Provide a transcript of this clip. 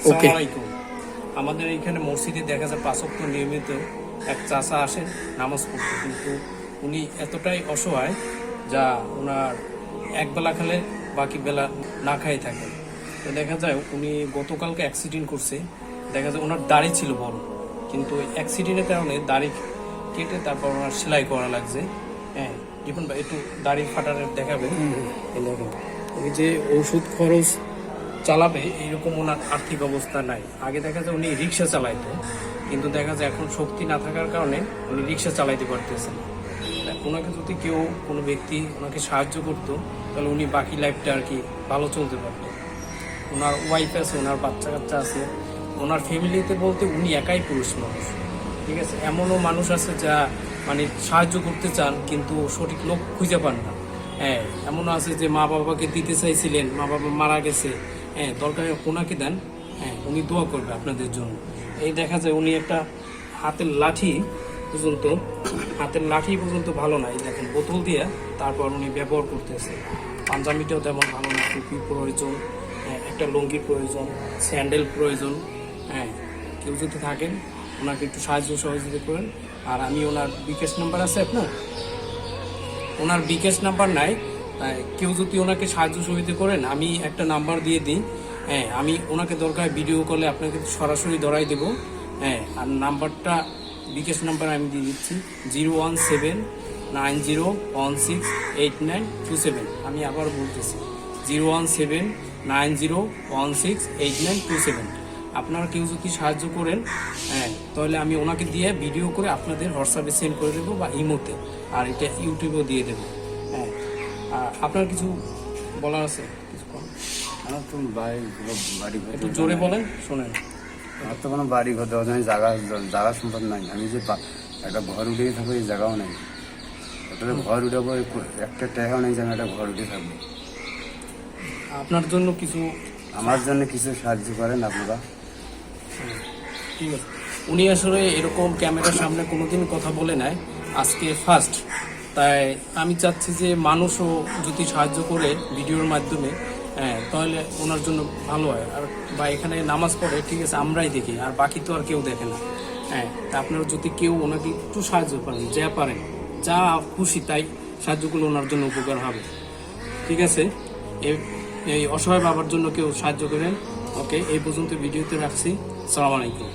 ওকে, আমাদের এখানে মসজিদে দেখা যায় 5 ওয়াক্ত নিয়মিত এক চাচা আসেন নামাজ পড়তে, কিন্তু উনি এতটাই অসহায় যা ওনার একবেলা খেলে বাকি বেলা না খাই থাকেন। তো দেখা যায় উনি গতকালকে অ্যাক্সিডেন্ট করছে, দেখা যায় ওনার দাড়ি ছিল বড়, কিন্তু অ্যাক্সিডেন্টের কারণে দাড়ি কেটে তারপর ওনার সেলাই করা লাগছে। হ্যাঁ, দেখুন ভাই একটু দাড়ি ফাটারের দেখাবেন। এই দেখেন, এই যে ওষুধ খরচ চালাবে এইরকম ওনার আর্থিক অবস্থা নাই। আগে দেখা যায় উনি রিক্সা চালাইতো, কিন্তু দেখা যায় এখন শক্তি না থাকার কারণে উনি রিক্সা চালাইতে পারতেছেন। ওনাকে যদি কেউ কোনো ব্যক্তি ওনাকে সাহায্য করতো তাহলে উনি বাকি লাইফটা আর কি ভালো চলতে পারতো। ওনার ওয়াইফ আছে, ওনার বাচ্চা কাচ্চা আছে, ওনার ফ্যামিলিতে বলতে উনি একাই পুরুষ মানুষ। ঠিক আছে, এমনও মানুষ আছে যা মানে সাহায্য করতে চান কিন্তু সঠিক লোক খুঁজে পান না। হ্যাঁ, এমনও আছে যে মা বাবাকে দিতে চাইছিলেন, মা বাবা মারা গেছে, হ্যাঁ দরকার ওনাকে দেন, হ্যাঁ উনি দোয়া করবে আপনাদের জন্য। এই দেখা যায় উনি একটা হাতের লাঠি পর্যন্ত ভালো নাই, দেখেন বোতল দিয়ে তারপর উনি ব্যবহার করতেছে। পাঞ্জাবিটাও তেমন ভালো না, টুপি প্রয়োজন, একটা লুঙ্গির প্রয়োজন, স্যান্ডেল প্রয়োজন। হ্যাঁ, কেউ যদি থাকেন ওনাকে একটু সাহায্য সহযোগিতা করেন। আর আমি ওনার বিকাশ নাম্বার আছে আপনার, ওনার বিকাশ নাম্বার নাই, কেউ যদি ওনাকে সাহায্য সহযোগিতা করেন আমি একটা নাম্বার দিয়ে দিই। হ্যাঁ, আমি ওনাকে দরকার ভিডিও কলে আপনাকে সরাসরি ধরাই দেবো। হ্যাঁ, আর নাম্বারটা বিকাশ নাম্বার আমি দিয়ে দিচ্ছি 01790168927। আমি আবার বলতেছি 01790168927। আপনারা কেউ যদি সাহায্য করেন, হ্যাঁ তাহলে আমি ওনাকে দিয়ে ভিডিও করে আপনাদের হোয়াটসঅ্যাপে সেন্ড করে দেবো বা ইমোতে, আর এটা ইউটিউবেও দিয়ে দেবো। হ্যাঁ, আর আপনার কিছু বলার আছে? কিছু আমার তো বাড়ি ঘর একটু জোরে বলেন, শোনেন। আমার তো কোনো বাড়ি ঘর দেওয়া যায়, জায়গা সম্পদ নাই। আমি যে একটা ঘর উঠেই থাকবো, এই জায়গাও নেই। ওটা ঘর উঠাবো, একটা টাকাও নেই যে আমি একটা ঘর উঠে থাকবো। আপনার জন্য কিছু, আমার জন্য কিছু সাহায্য করেন আপনারা। ঠিক আছে, উনি আসলে এরকম ক্যামেরার সামনে কোনোদিন কথা বলে নাই, আজকে ফার্স্ট। তাই আমি চাচ্ছি যে মানুষও যদি সাহায্য করে ভিডিওর মাধ্যমে, হ্যাঁ তাহলে ওনার জন্য ভালো হয়। আর বা এখানে নামাজ পড়ে, ঠিক আছে আমরাই দেখি, আর বাকি তো আর কেউ দেখে না। হ্যাঁ, তা আপনারা যদি কেউ ওনাকে একটু সাহায্য করেন, যা পারেন, যা খুশি তাই সাহায্য করলে ওনার জন্য উপকার হবে। ঠিক আছে, এই অসহায় বাবার জন্য কেউ সাহায্য করেন। ওকে, এই পর্যন্ত ভিডিওতে রাখছি। আসসালামু আলাইকুম।